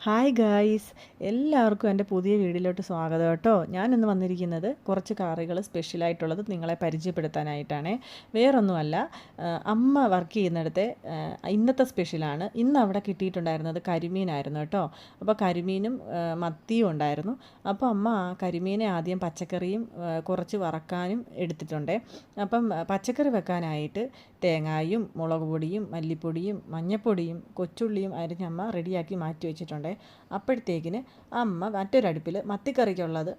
Hi guys, എല്ലാവർക്കും എൻ്റെ പുതിയ വീഡിയോയിലോട്ട് സ്വാഗതം കേട്ടോ. ഞാനിന്ന് വന്നിരിക്കുന്നത് കുറച്ച് കറികൾ സ്പെഷ്യലായിട്ടുള്ളത് നിങ്ങളെ പരിചയപ്പെടുത്താനായിട്ടാണ്. വേറൊന്നുമല്ല, അമ്മ വർക്ക് ചെയ്യുന്നിടത്തെ ഇന്നത്തെ സ്പെഷ്യലാണ്. ഇന്ന് അവിടെ കിട്ടിയിട്ടുണ്ടായിരുന്നത് കരിമീനായിരുന്നു കേട്ടോ. അപ്പോൾ കരിമീനും മത്തിയും ഉണ്ടായിരുന്നു. അപ്പോൾ അമ്മ ആ കരിമീനെ ആദ്യം പച്ചക്കറിയും കുറച്ച് വറക്കാനും എടുത്തിട്ടുണ്ട്. അപ്പം പച്ചക്കറി വെക്കാനായിട്ട് തേങ്ങായും മുളക് പൊടിയും മല്ലിപ്പൊടിയും മഞ്ഞൾപ്പൊടിയും കൊച്ചുള്ളിയും അരിഞ്ഞമ്മ റെഡിയാക്കി മാറ്റി വെച്ചിട്ടുണ്ട്. അപ്പോഴത്തേക്കിന് അമ്മ മറ്റൊരടുപ്പിൽ മത്തിക്കറിക്കുള്ളത്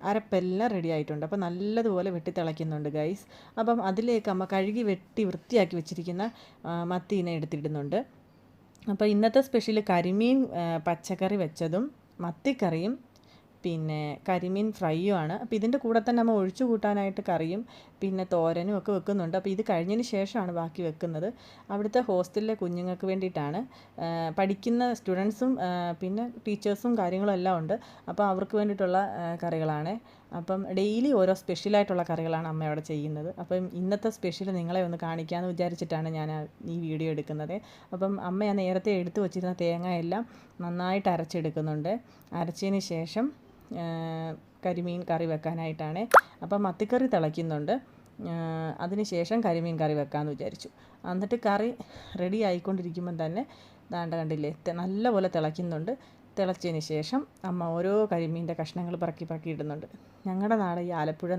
അരപ്പെല്ലാം റെഡി ആയിട്ടുണ്ട്. അപ്പോൾ നല്ലതുപോലെ വെട്ടി തിളയ്ക്കുന്നുണ്ട് ഗൈസ്. അപ്പം അതിലേക്ക് അമ്മ കഴുകി വെട്ടി വൃത്തിയാക്കി വെച്ചിരിക്കുന്ന മത്തീനെ എടുത്തിടുന്നുണ്ട്. അപ്പോൾ ഇന്നത്തെ സ്പെഷ്യൽ കരിമീൻ പച്ചക്കറി വെച്ചതും മത്തിക്കറിയും പിന്നെ കരിമീൻ ഫ്രൈയും ആണ്. അപ്പോൾ ഇതിൻ്റെ കൂടെ തന്നെ നമ്മൾ ഒഴിച്ചു കൂട്ടാനായിട്ട് കറിയും പിന്നെ തോരനും ഒക്കെ വെക്കുന്നുണ്ട്. അപ്പോൾ ഇത് കഴിഞ്ഞതിന് ശേഷമാണ് ബാക്കി വെക്കുന്നത്. അവിടുത്തെ ഹോസ്റ്റലിലെ കുഞ്ഞുങ്ങൾക്ക് വേണ്ടിയിട്ടാണ്. പഠിക്കുന്ന സ്റ്റുഡൻസും പിന്നെ ടീച്ചേഴ്സും കാര്യങ്ങളും എല്ലാം ഉണ്ട്. അപ്പോൾ അവർക്ക് വേണ്ടിയിട്ടുള്ള കറികളാണ്. അപ്പം ഡെയിലി ഓരോ സ്പെഷ്യലായിട്ടുള്ള കറികളാണ് അമ്മ അവിടെ ചെയ്യുന്നത്. അപ്പം ഇന്നത്തെ സ്പെഷ്യൽ നിങ്ങളെ ഒന്ന് കാണിക്കാമെന്ന് വിചാരിച്ചിട്ടാണ് ഞാൻ ഈ വീഡിയോ എടുക്കുന്നത്. അപ്പം അമ്മ ഞാൻ നേരത്തെ എടുത്തു വച്ചിരുന്ന തേങ്ങ എല്ലാം നന്നായിട്ട് അരച്ചെടുക്കുന്നുണ്ട്. അരച്ചതിന് ശേഷം കരിമീൻ കറി വെക്കാനായിട്ടാണ്. അപ്പം മത്തിക്കറി തിളയ്ക്കുന്നുണ്ട്. അതിന് ശേഷം കരിമീൻ കറി വെക്കാമെന്ന് വിചാരിച്ചു. എന്നിട്ട് കറി റെഡി ആയിക്കൊണ്ടിരിക്കുമ്പം തന്നെ കണ്ടില്ലേ, നല്ലപോലെ തിളയ്ക്കുന്നുണ്ട്. തിളച്ചതിന് ശേഷം അമ്മ ഓരോ കരിമീൻ്റെ കഷ്ണങ്ങൾ പറക്കി പറക്കി ഇടുന്നുണ്ട്. ഞങ്ങളുടെ നാട് ഈ ആലപ്പുഴ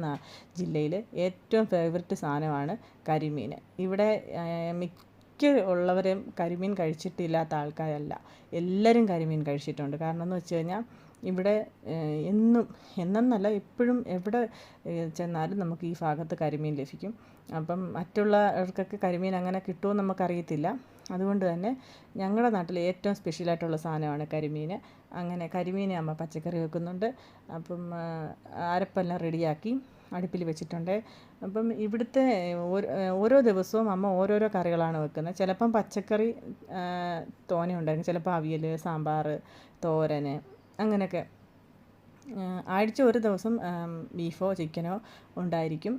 ജില്ലയിൽ ഏറ്റവും ഫേവററ്റ് സാധനമാണ് കരിമീൻ. ഇവിടെ മിക്ക ഉള്ളവരും കരിമീൻ കഴിച്ചിട്ടില്ലാത്ത ആൾക്കാരല്ല, എല്ലാവരും കരിമീൻ കഴിച്ചിട്ടുണ്ട്. കാരണം എന്ന് വെച്ച് കഴിഞ്ഞാൽ ഇവിടെ എന്നല്ല എപ്പോഴും എവിടെ ചെന്നാലും നമുക്ക് ഈ ഭാഗത്ത് കരിമീൻ ലഭിക്കും. അപ്പം മറ്റുള്ളവർക്കൊക്കെ കരിമീൻ അങ്ങനെ കിട്ടുമോ നമുക്കറിയത്തില്ല. അതുകൊണ്ട് തന്നെ ഞങ്ങളുടെ നാട്ടിൽ ഏറ്റവും സ്പെഷ്യലായിട്ടുള്ള സാധനമാണ് കരിമീൻ. അങ്ങനെ കരിമീനെ അമ്മ പച്ചക്കറി വെക്കുന്നുണ്ട്. അപ്പം അരപ്പെല്ലാം റെഡിയാക്കി അടുപ്പിൽ വെച്ചിട്ടുണ്ട്. അപ്പം ഇവിടുത്തെ ഓരോ ദിവസവും അമ്മ ഓരോരോ കറികളാണ് വെക്കുന്നത്. ചിലപ്പം പച്ചക്കറി തോനെ ഉണ്ടായിരിക്കും, ചിലപ്പോൾ അവിയൽ, സാമ്പാർ, തോരൻ, അങ്ങനെയൊക്കെ. ആഴ്ച ഒരു ദിവസം ബീഫോ ചിക്കനോ ഉണ്ടായിരിക്കും.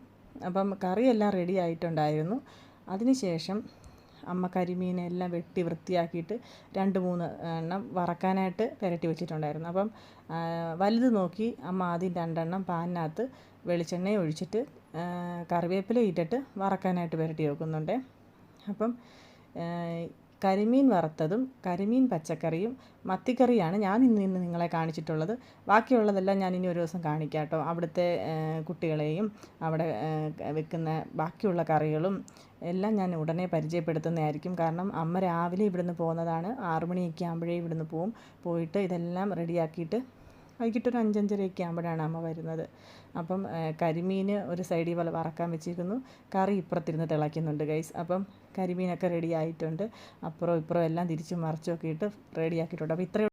അപ്പം കറിയെല്ലാം റെഡി ആയിട്ടുണ്ടായിരുന്നു. അതിനുശേഷം അമ്മ കരിമീനെല്ലാം വെട്ടി വൃത്തിയാക്കിയിട്ട് 2-3 എണ്ണം വറക്കാനായിട്ട് പുരട്ടി വെച്ചിട്ടുണ്ടായിരുന്നു. അപ്പം വലുത് നോക്കി അമ്മ ആദ്യം 2 എണ്ണം പാനിനകത്ത് വെളിച്ചെണ്ണ ഒഴിച്ചിട്ട് കറിവേപ്പില ഇട്ടിട്ട് വറക്കാനായിട്ട് പുരട്ടി വെക്കുന്നുണ്ട്. അപ്പം കരിമീൻ വറുത്തതും കരിമീൻ പച്ചക്കറിയും മത്തിക്കറിയാണ് ഞാൻ ഇന്ന് നിങ്ങളെ കാണിച്ചിട്ടുള്ളത്. ബാക്കിയുള്ളതെല്ലാം ഞാൻ ഇനി ഒരു ദിവസം കാണിക്കാം കേട്ടോ. അവിടുത്തെ കുട്ടികളെയും അവിടെ വെക്കുന്ന ബാക്കിയുള്ള കറികളും എല്ലാം ഞാൻ ഉടനെ പരിചയപ്പെടുത്തുന്നതായിരിക്കും. കാരണം അമ്മ രാവിലെ ഇവിടുന്ന് പോകുന്നതാണ്. 6 മണിയൊക്കെ ആകുമ്പോഴേ ഇവിടുന്ന് പോയിട്ട് ഇതെല്ലാം റെഡിയാക്കിയിട്ട് വൈകിട്ടൊരു 5-5:30 ആകുമ്പോഴാണ് അമ്മ വരുന്നത്. അപ്പം കരിമീൻ ഒരു സൈഡിൽ പോലെ വറക്കാൻ വെച്ചിരിക്കുന്നു. കറി ഇപ്പുറത്തിരുന്ന് തിളയ്ക്കുന്നുണ്ട് ഗൈസ്. അപ്പം കരിമീനൊക്കെ റെഡി ആയിട്ടുണ്ട്. അപ്പുറം ഇപ്പുറം എല്ലാം തിരിച്ചും മറിച്ചും ഒക്കെ ഇട്ട് റെഡിയാക്കിയിട്ടുണ്ട്. അപ്പോൾ ഇത്രയും